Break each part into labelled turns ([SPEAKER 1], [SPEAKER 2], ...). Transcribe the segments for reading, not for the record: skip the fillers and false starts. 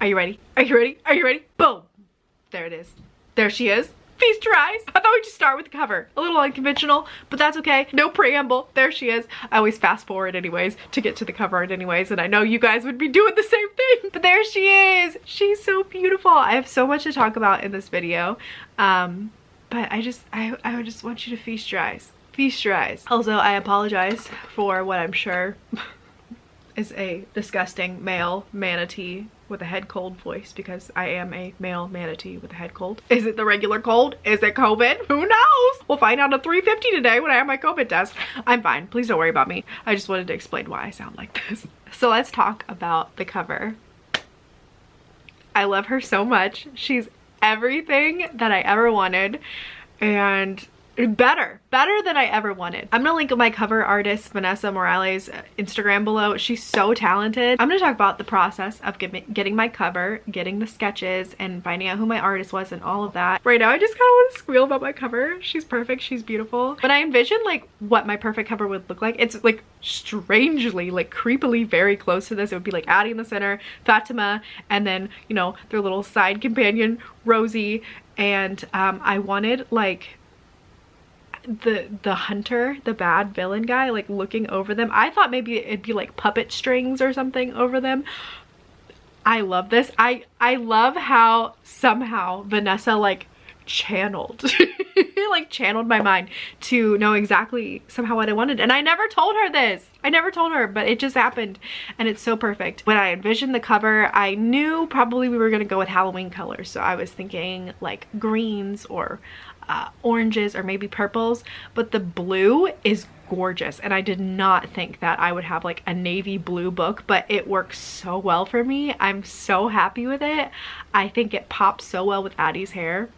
[SPEAKER 1] Are you ready? Are you ready? Are you ready? Boom. There it is. There she is. Feast your eyes. I thought we'd just start with the cover. A little unconventional, but that's okay. No preamble. There she is. I always fast forward anyways to get to the cover art anyways, and I know you guys would be doing the same thing. But there she is. She's so beautiful. I have so much to talk about in this video. But I would just want you to feast your eyes. Feast your eyes. Also, I apologize for what I'm sure is a disgusting male manatee with a head cold voice, because I am a male manatee with a head cold. Is it the regular cold? Is it COVID? Who knows? We'll find out at 3:50 today when I have my COVID test. I'm fine. Please don't worry about me. I just wanted to explain why I sound like this. So let's talk about the cover. I love her so much. She's everything that I ever wanted, and better than I ever wanted. I'm gonna link my cover artist Vanessa Morales' Instagram below. She's so talented. I'm gonna talk about the process of getting my cover, getting the sketches, and finding out who my artist was and all of that. Right now I just kind of want to squeal about my cover. She's perfect. She's beautiful. When I envisioned like what my perfect cover would look like, it's like strangely, like creepily very close to this. It would be like Addie in the center, Fatima, and then, you know, their little side companion Rosie, and I wanted like the hunter, the bad villain guy, like looking over them. I thought maybe it'd be like puppet strings or something over them. I love this. I love how somehow Vanessa like channeled like channeled my mind to know exactly somehow what I wanted, and I never told her this. I never told her, but it just happened, and it's so perfect. When I envisioned the cover, I knew probably we were gonna go with Halloween colors, so I was thinking like greens or oranges or maybe purples, but the blue is gorgeous, and I did not think that I would have like a navy blue book, but it works so well for me. I'm so happy with it. I think it pops so well with Addie's hair.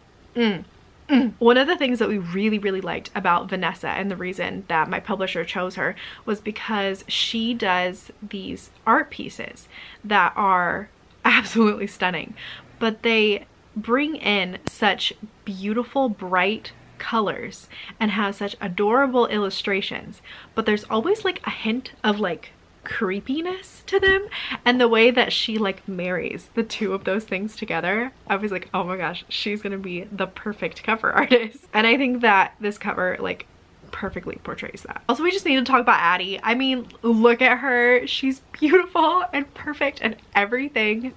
[SPEAKER 1] One of the things that we really liked about Vanessa, and the reason that my publisher chose her, was because she does these art pieces that are absolutely stunning, but they bring in such beautiful bright colors and have such adorable illustrations, but there's always like a hint of like creepiness to them, and the way that she like marries the two of those things together, I was like, oh my gosh, she's gonna be the perfect cover artist. And I think that this cover like perfectly portrays that. Also, we just need to talk about Addie. I mean, look at her. She's beautiful and perfect and everything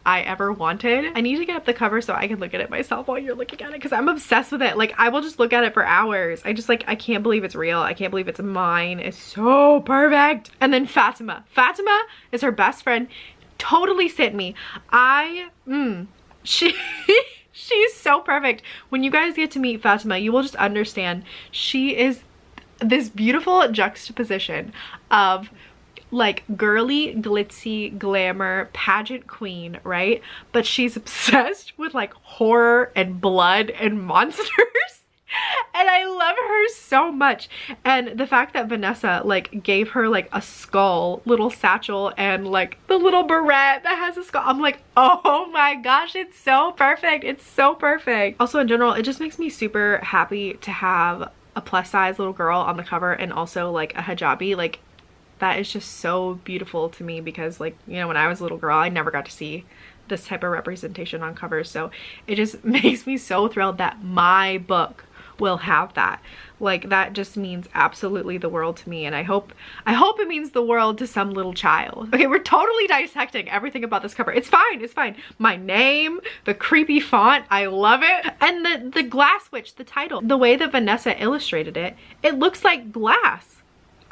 [SPEAKER 1] I ever wanted. I need to get up the cover so I can look at it myself while you're looking at it, because I'm obsessed with it. Like, I will just look at it for hours. I just like, I can't believe it's real. I can't believe it's mine. It's so perfect. And then Fatima. Fatima is her best friend. Totally sent me. She's so perfect. When you guys get to meet Fatima, you will just understand. She is this beautiful juxtaposition of like girly, glitzy, glamour, pageant queen, right? But she's obsessed with like horror and blood and monsters. And I love her so much. And the fact that Vanessa like gave her like a skull, little satchel, and like the little barrette that has a skull, I'm like, oh my gosh, it's so perfect. It's so perfect. Also, in general, it just makes me super happy to have a plus size little girl on the cover, and also like a hijabi. Like, that is just so beautiful to me, because like, you know, when I was a little girl, I never got to see this type of representation on covers. So it just makes me so thrilled that my book will have that. Like, that just means absolutely the world to me, and I hope it means the world to some little child. Okay, we're totally dissecting everything about this cover. It's fine, it's fine. My name, the creepy font, I love it. And the glass witch, the title, the way that Vanessa illustrated it, it looks like glass.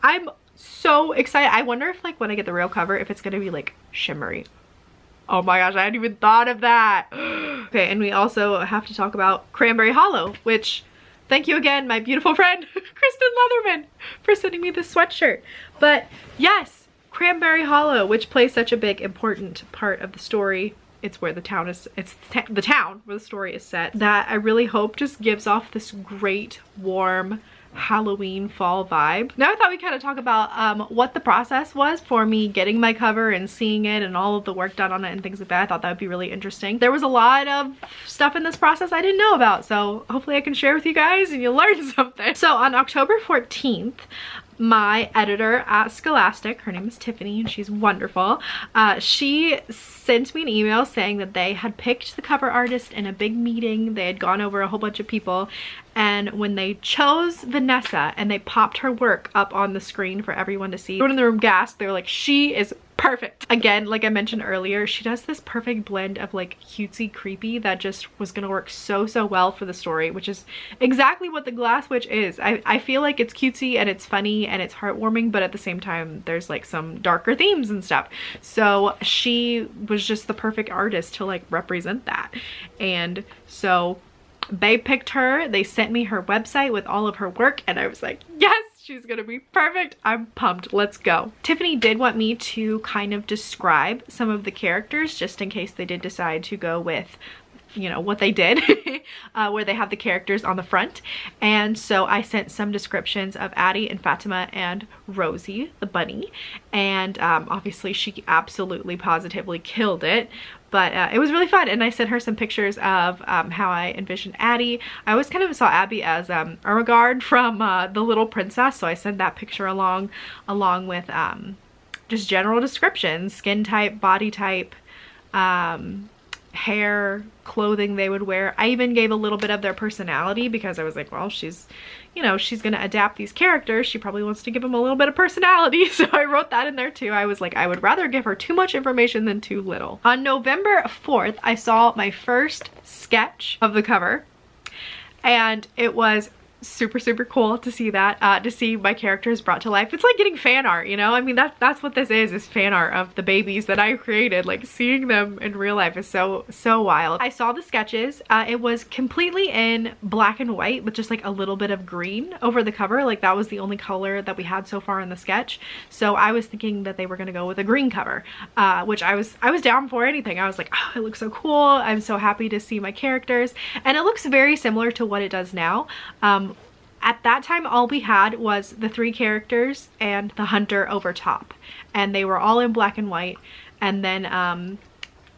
[SPEAKER 1] I'm so excited. I wonder if like when I get the real cover, if it's gonna be like shimmery. Oh my gosh, I hadn't even thought of that. Okay, and we also have to talk about Cranberry Holo, which, thank you again, my beautiful friend Kristen Leatherman, for sending me this sweatshirt. But yes, Cranberry Holo, which plays such a big important part of the story. It's where the town is, the town where the story is set, that I really hope just gives off this great warm Halloween fall vibe. Now I thought we'd kind of talk about what the process was for me getting my cover and seeing it and all of the work done on it and things like that. I thought that would be really interesting. There was a lot of stuff in this process I didn't know about, so hopefully I can share with you guys and you'll learn something. So on October 14th, my editor at Scholastic, her name is Tiffany and she's wonderful, she sent me an email saying that they had picked the cover artist in a big meeting. They had gone over a whole bunch of people, and when they chose Vanessa and they popped her work up on the screen for everyone to see, everyone in the room gasped. They were like, she is perfect. Again, like I mentioned earlier, she does this perfect blend of like cutesy creepy that just was gonna work so well for the story, which is exactly what The Glass Witch is. I feel like it's cutesy and it's funny and it's heartwarming, but at the same time there's like some darker themes and stuff. So she was just the perfect artist to like represent that. And so they picked her, they sent me her website with all of her work, and I was like, yes, she's gonna be perfect. I'm pumped. Let's go. Tiffany did want me to kind of describe some of the characters just in case they did decide to go with, you know, what they did, where they have the characters on the front. And so I sent some descriptions of Addie and Fatima and Rosie, the bunny. And obviously she absolutely positively killed it. But it was really fun, and I sent her some pictures of how I envisioned Addie. I always kind of saw Abby as Ermengarde from The Little Princess, so I sent that picture along with just general descriptions, skin type, body type, hair, clothing they would wear. I even gave a little bit of their personality because I was like, well, she's, you know, she's gonna adapt these characters. She probably wants to give them a little bit of personality. So I wrote that in there too. I was like, I would rather give her too much information than too little. On November 4th, I saw my first sketch of the cover, and it was super cool to see that, to see my characters brought to life. It's like getting fan art, you know? I mean, that's what this is fan art of the babies that I created. Like, seeing them in real life is so wild. I saw the sketches. It was completely in black and white with just like a little bit of green over the cover. Like, that was the only color that we had so far in the sketch. So I was thinking that they were gonna go with a green cover, which I was down for anything. I was like, oh, it looks so cool. I'm so happy to see my characters. And it looks very similar to what it does now. At that time, all we had was the 3 characters and the hunter over top, and they were all in black and white. And then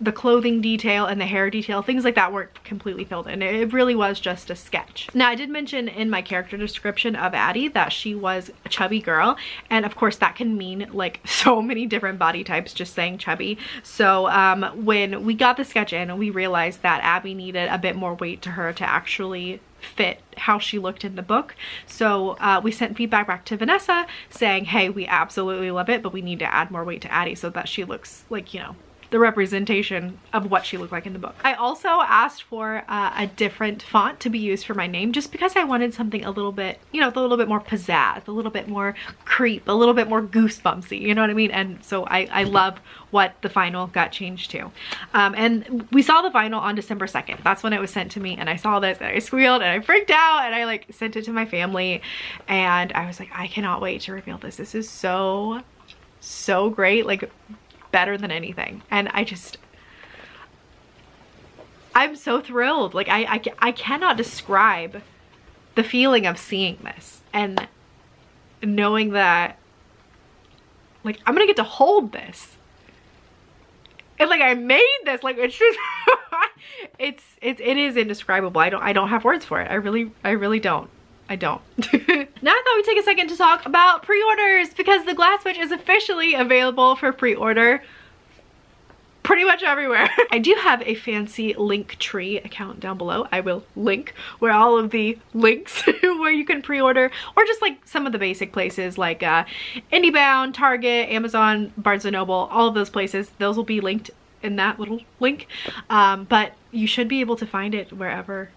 [SPEAKER 1] the clothing detail and the hair detail, things like that, weren't completely filled in. It really was just a sketch. Now, I did mention in my character description of Addie that she was a chubby girl, and of course that can mean like so many different body types, just saying chubby. So when we got the sketch in, we realized that Abby needed a bit more weight to her to actually fit how she looked in the book. So we sent feedback back to Vanessa saying, hey, we absolutely love it, but we need to add more weight to Addie so that she looks like, you know, the representation of what she looked like in the book. I also asked for a different font to be used for my name, just because I wanted something a little bit, you know, a little bit more pizzazz, a little bit more creep, a little bit more goosebumpsy, you know what I mean? And so I love what the final got changed to. And we saw the final on December 2nd. That's when it was sent to me, and I saw this and I squealed and I freaked out, and I like sent it to my family, and I was like, I cannot wait to reveal this. This is so great, like better than anything. And I'm so thrilled. Like I cannot describe the feeling of seeing this and knowing that like I'm gonna get to hold this, and like I made this. Like, it's just it is indescribable. I don't have words for it. I really don't. I don't. Now I thought we'd take a second to talk about pre-orders, because The Glass Witch is officially available for pre-order pretty much everywhere. I do have a fancy Linktree account down below. I will link where all of the links where you can pre-order, or just like some of the basic places like IndieBound, Target, Amazon, Barnes & Noble, all of those places. Those will be linked in that little link. But you should be able to find it wherever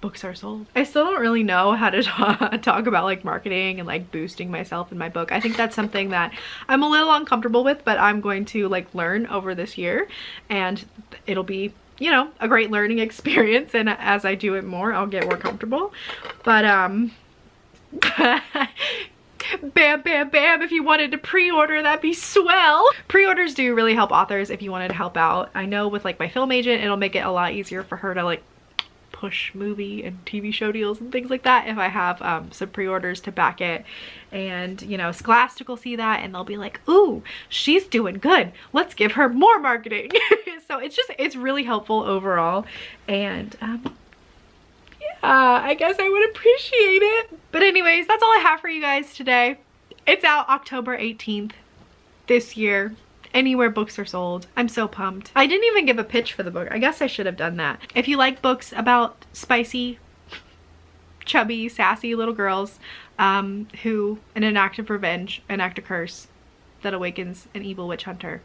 [SPEAKER 1] books are sold. I still don't really know how to talk about like marketing and like boosting myself in my book. I think that's something that I'm a little uncomfortable with, but I'm going to like learn over this year, and it'll be, you know, a great learning experience, and as I do it more, I'll get more comfortable. But bam if you wanted to pre-order, that'd be swell. Pre-orders do really help authors if you wanted to help out. I know with like my film agent, it'll make it a lot easier for her to like push movie and TV show deals and things like that if I have some pre-orders to back it. And you know, Scholastic will see that and they'll be like, ooh, she's doing good, let's give her more marketing. So it's really helpful overall, and yeah, I guess I would appreciate it. But anyways, that's all I have for you guys today. It's out October 18th this year. Anywhere books are sold. I'm so pumped. I didn't even give a pitch for the book. I guess I should have done that. If you like books about spicy, chubby, sassy little girls who, in an act of revenge, enact a curse that awakens an evil witch hunter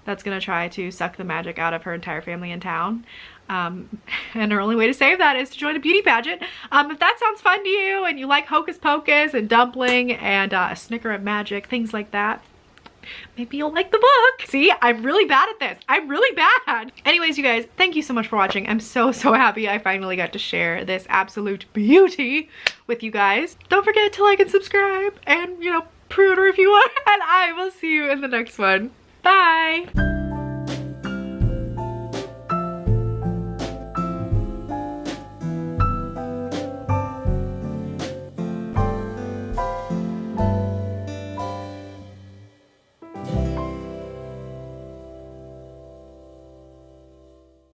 [SPEAKER 1] that's gonna try to suck the magic out of her entire family in town. And her only way to save that is to join a beauty pageant. If that sounds fun to you and you like Hocus Pocus and Dumpling and a Snicker of Magic, things like that, maybe you'll like the book. See, I'm really bad at this. I'm really bad. Anyways, you guys, thank you so much for watching. I'm so happy I finally got to share this absolute beauty with you guys. Don't forget to like and subscribe and, you know, pre-order if you want. And I will see you in the next one. Bye.